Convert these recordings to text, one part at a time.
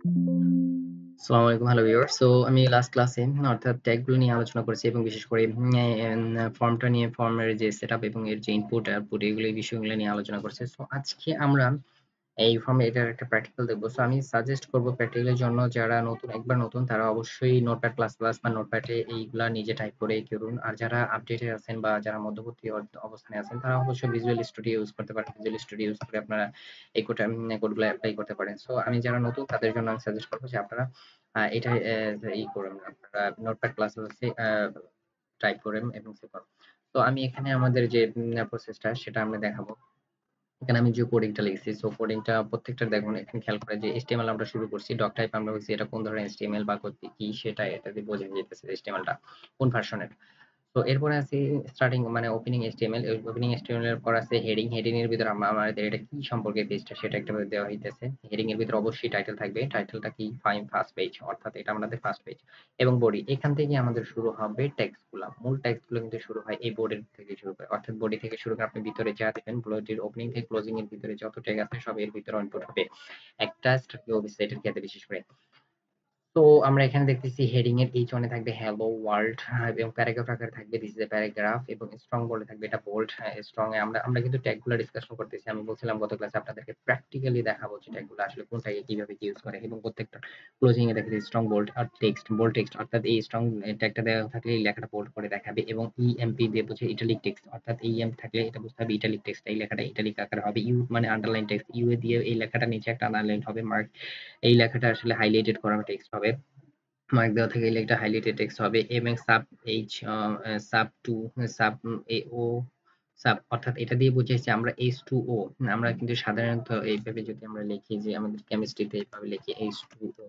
আসসালামু আলাইকুম, hello viewers. So আমি লাস্ট ক্লাসে অর্থাৎ ট্যাগগুলো নিয়ে আলোচনা করেছি এবং বিশেষ করে ফর্মটা নিয়ে ফর্মের যে সেটআপ এবং এর যে ইনপুট আউটপুট এগুলো এই বিষয়গুলো নিয়ে আলোচনা করছি। সো আজকে আমরা এই ফর্মে এটার একটা প্র্যাকটিক্যাল দেখবো। সো আমি সাজেস্ট করব প্র্যাকটিক্যালের জন্য যারা একবার নতুন তারা অবশ্যই নোটপ্যাড প্লাস প্লাস বা নোটপ্যাডে এইগুলা নিজে টাইপ করে করুন। আর যারা আপডেটেড আছেন বা যারা মধ্যবর্তী অবস্থানে আছেন তারা অবশ্যই ভিজুয়াল স্টুডিও ইউজ করতে পারেন। ভিজুয়াল স্টুডিও ইউজ করে আপনারা এই কোডগুলো অ্যাপ্লাই করতে পারেন। সো আমি যারা নতুন তাদের জন্য আমি সাজেস্ট করবো যে আপনারা এটা করুন, আপনারা নোটপ্যাড প্লাস প্লাসে টাইপ করেন এবং সেভ করুন। তো আমি এখানে আমাদের যে প্রসেসটা সেটা আমরা দেখাবো। এখানে আমি যে কোডিংটা লিখছি, সো কোডিংটা প্রত্যেকটা দেখুন এখানে খেয়াল করে যে HTML আমরা শুরু করছি, ডক টাইপ আমরা বলছি এটা কোন ধরনের HTML বা কি সেটা এটা দিয়ে বোঝা যাইতেছে HTML টা কোন ভার্সনের। তো এরপরে আছে স্টার্টিং মানে ওপেনিং HTML। ওপেনিং HTML এর পর আছে হেডিং। হেডিং এর ভিতর আমাদের এটা কি সম্পর্কে পেজটা সেটা একটা দেওয়া হইতেছে। হেডিং এর ভিতর অবশ্যই টাইটেল থাকবে। টাইটেলটা কি ফার্স্ট পেজ, অর্থাৎ এটা আমাদের ফার্স্ট পেজ। এবং বডি, এখান থেকে আমাদের শুরু হবে টেক্সট গুলা। মূল টেক্সট গুলো কিন্তু শুরু হয় এই বডির থেকে শুরু করে, অর্থাৎ বডি থেকে শুরু করে আপনি ভিতরে যা দেবেন বডির ওপেনিং থেকে ক্লোজিং এর ভিতরে যত ট্যাগ আছে সব এর ভিতরে ইনপুট হবে একটা ওয়েবসাইটের ক্ষেত্রে বিশেষ করে। তো আমরা এখানে দেখতেছি হেডিং এর H1 এ থাকবে হ্যালো ওয়ার্ল্ড এবং প্যারাগ্রাফ আকারে থাকবে দিস ইজ এ প্যারাগ্রাফ, এবং স্ট্রং বোল্ডে থাকবে এটা বোল্ড। স্ট্রং এ আমরা আমরা কিন্তু ট্যাগ গুলো ডিসকাশন করতেছি। আমি বলছিলাম গত ক্লাসে আপনাদেরকে প্র্যাকটিক্যালি দেখাবো যে ট্যাগ গুলো আসলে কোন ট্যাগে কিভাবে ইউজ করে, এবং প্রত্যেকটা ক্লোজিং এ দেখেছি স্ট্রং বোল্ড আর টেক্সট বোল্ড টেক্সট, অর্থাৎ এই স্ট্রং ট্যাগটা দেওয়া থাকলে এই লেখাটা বোল্ড করে দেখাবে, এবং ইএমপি দিয়ে বুঝে ইটালিক টেক্সট, অর্থাৎ ইএম থাকলে এটা বুঝতে হবে ইটালিক টেক্সট, এই লেখাটা ইটালিক আকারে হবে। ইউ মানে আন্ডারলাইন টেক্সট, ইউ এ দিয়ে এই লেখাটা নিচে একটা আন্ডারলাইন হবে মার্ক, এই লেখাটা আসলে হাইলাইটেড করা টেক্সট হবে। মার্ক দেওয়া থেকে এটা হাইলাইটেড টেক্সট হবে, এবং sub H sub two sub A ও সাব, অর্থাৎ এটা দিয়ে বুঝাইছে আমরা H2O। আমরা কিন্তু সাধারণত এইভাবে যদি আমরা লিখি যে আমাদের কেমিস্ট্রিতে এইভাবে লিখি H2O,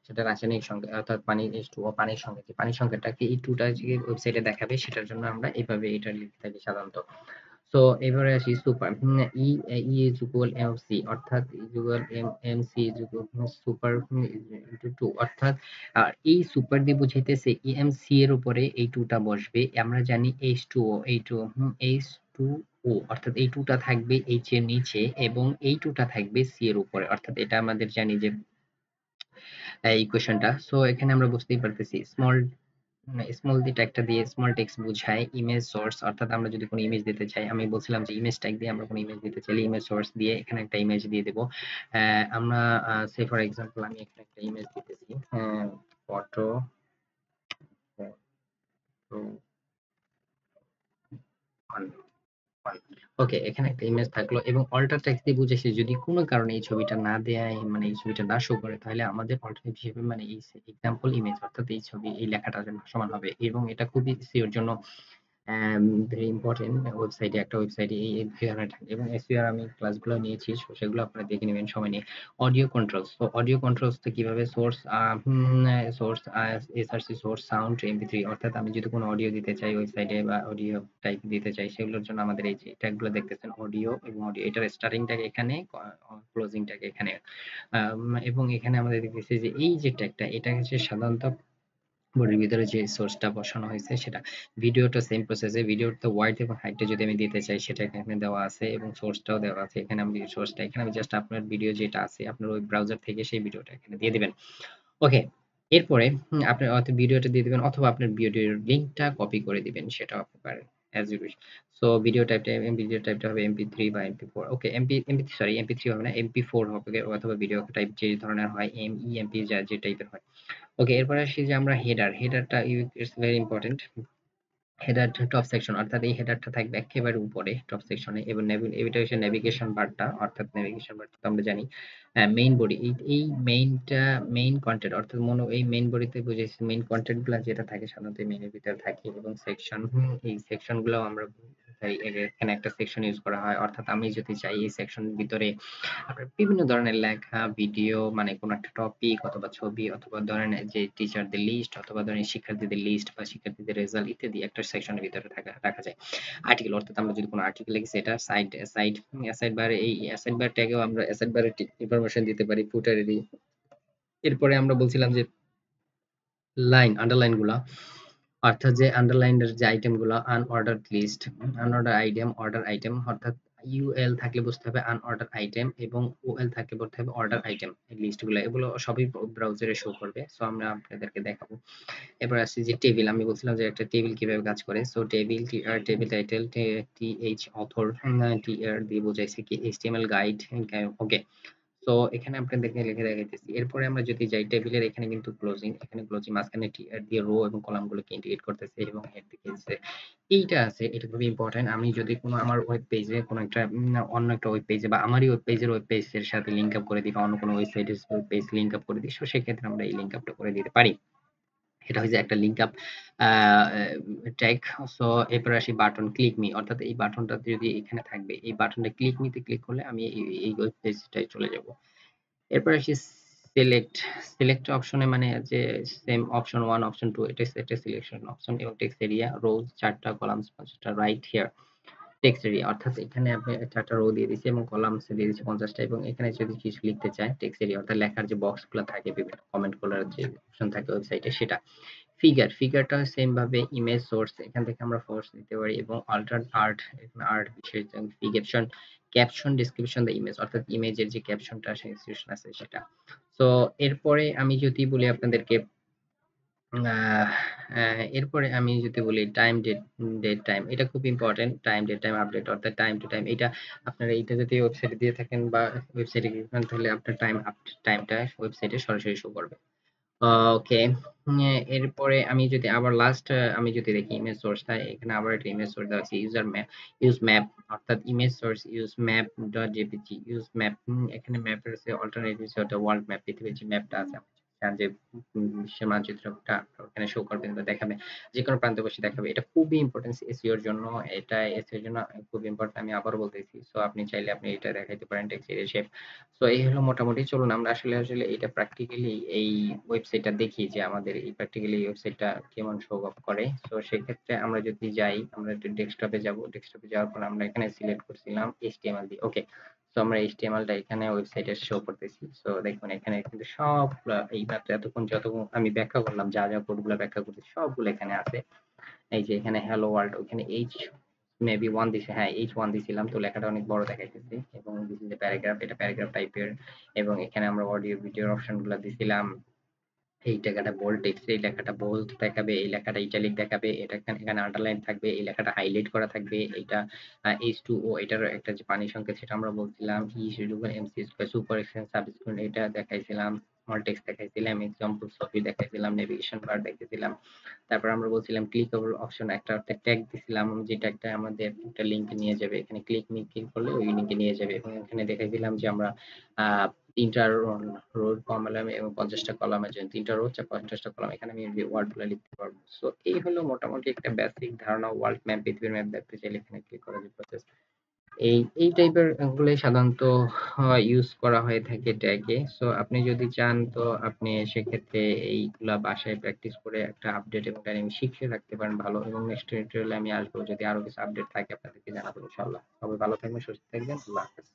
সেটা রাসায়নিক সংকেত, অর্থাৎ পানি H2O পানির সংকেত। পানির সংকেতটাকে এই টুটা যে ওয়েবসাইটে দেখাবে সেটার জন্য আমরা এইভাবে এটা লিখে থাকি সাধারণত। সো এবারে আসি super. E E is equal M C, অর্থাৎ equal M C is equal super into two, অর্থাৎ এই সুপার দিয়ে বুঝাইতেছে এম সি এর উপরে এই টুটা বসবে। আমরা জানি এইচ টু ও, এই টু এইচ টু ও, অর্থাৎ এই টুটা থাকবে এইচ এর নিচে এবং এই টুটা থাকবে সি এর উপরে, অর্থাৎ এটা আমাদের জানি যে ইকুয়েশনটা। সো এখানে আমরা বুঝতেই পারতেছি স্মল স্মল দিয়ে ট্যাগটা দিয়ে স্মল টেক্সট বোঝায় ইমেজ সোর্স, অর্থাৎ আমরা যদি কোনো ইমেজ দিতে চাই, আমি বলছিলাম যে ইমেজ ট্যাগ দিয়ে আমরা কোনো ইমেজ দিতে চাইলে ইমেজ সোর্স দিয়ে এখানে একটা ইমেজ দিয়ে দেব। আমরা সে ফর এক্সাম্পল আমি এখানে একটা ইমেজ দিতেছি, ফটো ওকে, এখানে একটা ইমেজ থাকলো এবং অল্টার টেক্সট দিয়ে বুঝেছি যদি কোনো কারণে এই ছবিটা না দেয় মানে এই ছবিটা না শো করে তাহলে আমাদের অল্টারনেটিভ হিসেবে মানে এই এক্সাম্পল ইমেজ, অর্থাৎ এই ছবি এই লেখাটার জন্য সমান হবে, এবং এটা খুবই সিওর জন্য ভেরি ইম্পর্টেন্ট। একটা ওয়েবসাইটে এই ধরনের থাকে, এবং এসইআর আমি ক্লাসগুলো নিয়েছি, সেগুলো আপনারা দেখে নেবেন সময় নিয়ে। অডিও কন্ট্রোলস, তো অডিও কন্ট্রোলস তো কিভাবে source source SRC source sound MP3, অর্থাৎ আমি যদি কোনো অডিও দিতে চাই ওয়েবসাইটে বা অডিও টাইপ দিতে চাই সেগুলোর জন্য আমাদের এই যে ট্যাগগুলো দেখতেছেন অডিও এবং অডিও, এটার স্টার্টিং ট্যাগ এখানে, ক্লোজিং ট্যাগ এখানে। এবং এখানে আমাদের দেখতেছি যে এই যে ট্যাগটা এটা হচ্ছে সাধারণত বডির ভিতরে যে সোর্সটা বসানো হয়েছে সেটা। ভিডিওটা সেম প্রসেসে, ভিডিওর তো ওয়াইড এবং হাইটটা যদি আমি দিতে চাই সেটা এখানে দেওয়া আছে, এবং সোর্সটাও দেওয়া আছে এখানে। আমি সোর্সটা এখানে আমি জাস্ট আপনার ভিডিও যেটা আছে আপনার ওই ব্রাউজার থেকে সেই ভিডিওটা এখানে দিয়ে দিবেন। ওকে, এরপরে আপনি হয়তো ভিডিওটা দিয়ে দিবেন অথবা আপনার ভিডিওর লিংকটা কপি করে দিবেন, সেটাও আপনি পারেন as you wish. So video টাইপটা হবে এমপি3 বা এমপি4। ওকে, এমপি3 হবে না, এমপি4 হবে, অথবা ভিডিও টাইপ যে ধরনের হয় এমপি যা যে টাইপের হয়। ওকে, এরপরে আসি যে আমরা হেডারটা it's very important. Header top section, অর্থাৎ এই হেডারটা থাকবে একেবারে উপরে টপ সেকশনে, এবং এটা হচ্ছে নেভিগেশন বারটা, অর্থাৎ নেভিগেশন বারটা তো আমরা জানি। মেইন বডি, এই মেইনটা মেইন কন্টেন্ট, অর্থাৎ এই মেইন বডিতে বুঝেছি মেইন কন্টেন্ট গুলো যেটা থাকে সাধারণত মেইনের ভিতরে থাকে, এবং সেকশন, এই সেকশন গুলো আমরা এখানে একটা সেকশন ইউজ করা হয়, অর্থাৎ আমি যদি চাই এই সেকশনের ভিতরে আপনার বিভিন্ন ধরনের লেখা, ভিডিও মানে কোনো একটা টপিক অথবা ছবি অথবা ধরেন যে টিচারদের লিস্ট অথবা ধরেন শিক্ষার্থীদের লিস্ট বা শিক্ষার্থীদের রেজাল্ট ইত্যাদি একটা সেকশনের ভিতরে রাখা যায়। আর্টিকেল, অর্থাৎ আমরা যদি কোনো আর্টিকেল লিখি সেটা সাইড বারে, এই অ্যাসাইড বার ট্যাগেও আমরা অ্যাসাইড বারে ইনফরমেশন দিতে পারি ফুটারেরই। এরপরে আমরা বলছিলাম যে আন্ডারলাইন গুলা, অর্থাৎ যে আন্ডারলাইনের যে আইটেম গুলো, unordered list, unorder item, order item, অর্থাৎ ইউএল থাকলে বুঝতে হবে আনঅর্ডার আইটেম এবং ওএল থাকলে বলতে হবে অর্ডার আইটেম। এই লিস্টগুলো এগুলো সবই ব্রাউজারে শো করবে। সো আমরা আপনাদেরকে দেখাবো। এবার আসছি যে টেবিল। আমি বলছিলাম যে একটা টেবিল কিভাবে কাজ করে। So table table title TH other TR দিয়ে বোঝাইছে কি এইচটিএমএল গাইড। ওকে, তো এখানে আপনাদেরকে লিখে দেখাইতেছি। এরপরে আমরা যদি যাই টেবিলের এখানে কিন্তু ক্লোজিং, এখানে ক্লোজিং মাঝখানে টিআর দিয়ে রো এবং কলামগুলোকে ইন্টিগ্রেট করতেছে এবং হেড থেকে এইটা আছে, এটা খুবই ইম্পর্টেন্ট। আমি যদি কোনো আমার ওয়েব পেজে কোনো একটা অন্য একটা ওয়েব পেজে বা আমারই ওয়েব পেজের সাথে লিংক আপ করে দিই বা অন্য কোনো ওয়েবসাইটের পেজ লিংক আপ করে দিই, সো সেক্ষেত্রে আমরা এই লিংক আপটা করে দিতে পারি। এটা হচ্ছে একটা লিংক আপ ট্যাগ। সো এরপর আসি বাটন ক্লিক মি, অর্থাৎ এই বাটনটা যদি এখানে থাকবে, এই বাটনটা ক্লিক মিতে ক্লিক করলে আমি এই ওয়েব পেজটায় চলে যাব। এরপর আসি সিলেক্ট। সিলেক্ট অপশনে মানে যে সেম অপশন 1 অপশন 2 এটা একটা সিলেকশন অপশন এবং টেক্সট এরিয়া রোজ 4টা কলামস 5টা রাইট হিয়ার টেক্সট এরিয়া, অর্থাৎ এখানে আপনি 4টা রো দিয়ে দিয়েছি এবং কলামস দিয়ে দিয়েছি 50টা এবং এখানে যদি কিছু লিখতে চায় টেক্সট এরিয়া অর্থাৎ লেখার যে বক্সগুলো থাকে বিভিন্ন কমেন্ট করার যে অপশন থাকে ওয়েবসাইটে সেটা। ফিগারটা সেম ভাবে ইমেজ সোর্স এখান থেকে আমরা ফোর্স দিতে পারি এবং অল্টার আর্ট, এখানে আর্ট বিশেষ ক্যাপশন ডেসক্রিপশন দ্য ইমেজ, অর্থাৎ ইমেজের যে ক্যাপশনটা ইনস্টিটিউশন আছে সেটা। তো এরপরে আমি যদি বলি আপনাদেরকে এরপরে আমি যদি বলি টাইম ডেট টাইম, এটা খুব important. Time date time update অর্থাৎ টাইম টু টাইম, এটা আপনারা এটা যদি ওয়েবসাইটে দিয়ে থাকেন বা ওয়েবসাইটে তাহলে আপনার টাইমটা ওয়েবসাইটে সরাসরি শো করবে। ওকে, এরপরে আমি যদি আবার লাস্ট আমি যদি দেখি ইমেজ সোর্সটা, এখানে আবার একটা ইমেজ সোর্স দেওয়া আছে ইউজ ম্যাপ, অর্থাৎ image source use map dot JPG use map. এখানে ম্যাপের আছে অল্টারনেটিভ অর্থাৎ ওয়ার্ল্ড ম্যাপ, পৃথিবীর যে ম্যাপটা আছে আপনি চান যে বিশ্বের মানচিত্রটা ওখানে শো করবে বা দেখাবে, যে কোনো প্রান্তে বসে দেখাবে। এটা খুবই ইম্পর্টেন্ট এসইওর জন্য, এটা এসইওর জন্য খুব ইম্পর্টেন্ট। আমি আবারও বলতেছি, সো আপনি চাইলে আপনি এটা দেখাইতে পারেন টেক্সট এরিয়া শেপ। সো এই হলো মোটামুটি। চলুন আমরা আসলে এটা প্র্যাকটিক্যালি এই ওয়েবসাইটটা দেখি যে আমাদের এই প্র্যাকটিক্যালি এই ওয়েবসাইটটা কেমন শো অফ করে। সো সেক্ষেত্রে আমরা যদি যাই, আমরা একটু ডেস্কটপে যাব। ডেস্কটপে যাওয়ার পর আমরা এখানে সিলেক্ট করছিলাম এইচটিএমএল দিয়ে। ওকে, সো আমরা এইচটিএমএলটা এখানে ওয়েবসাইটে শো করতেছি। সো দেখুন এখানে কিন্তু সবগুলা এই মাত্র এতক্ষণ যতক্ষণ আমি ব্যাখ্যা করলাম, যা যা কোডগুলো ব্যাখ্যা করতেছি সবগুলো এখানে আছে। এই যে এখানে হ্যালো ওয়ার্ল্ড, ওখানে এইচ মেবি 1 দিছে, হ্যাঁ H1 দিছিলাম, তো লেখাটা অনেক বড় দেখাইতেছে এবং দিস ইজ এ প্যারাগ্রাফ, এটা প্যারাগ্রাফ টাইপের এবং এখানে আমরা অডিও ভিডিওর অপশনগুলো দিছিলাম। এই জায়গাটা বোল্ড টেক্সট, এই লেখাটা বোল্ড দেখাবে, এই লেখাটা ইটালিক দেখাবে, এটা এখানে আন্ডারলাইন থাকবে, এই লেখাটা হাইলাইট করা থাকবে, এটা H2O এটার একটা যে পানি সংকেত সেটা আমরা বলছিলাম, ই সুযোগ এমসি স্কয়ার সুপার এক্সটেন্স সাবস্ক্রিপ্ট এটা দেখাইছিলাম, স্মল টেক্সট দেখাইছিলাম, এক্সাম্পল ছবি দেখাইছিলাম, নেভিগেশন বার দেখাইছিলাম। তারপর আমরা বলছিলাম ক্লিকেবল অপশন একটা ট্যাগ দিছিলাম, যে ট্যাগটা আমাদের একটা লিংক নিয়ে যাবে, এখানে ক্লিক করলে ওই লিংকে নিয়ে যাবে এবং এখানে দেখাইছিলাম যে আমরা আহ 3টা রো কলাম এবং 50টা কলামের জন্য 3টা রো 50টা কলাম, এখানে আমি ওয়ার্ডগুলো লিখতে পারবো। সো এই হলো মোটামুটি একটা বেসিক ধারণা। ওয়ার্ল্ড ম্যাপ, পৃথিবীর ম্যাপ দেখতে চাইলে এখানে ক্লিক করার যে প্রসেস, এই টাইপের গুলোই সাধারণত ইউজ করা হয়ে থাকে ট্যাগে। সো আপনি যদি চান তো আপনি সেক্ষেত্রে এইগুলা বাসায় প্র্যাকটিস করে একটা আপডেট এবং ডাইনামিক শিখে রাখতে পারেন ভালো, এবং নেক্সট টিউটোরিয়ালে আমি আসবো, যদি আরো কিছু আপডেট থাকে আপনাদেরকে জানাবো ইনশাআল্লাহ। সবাই ভালো থাকবেন, সুস্থ থাকবেন, আল্লাহ হাফেজ।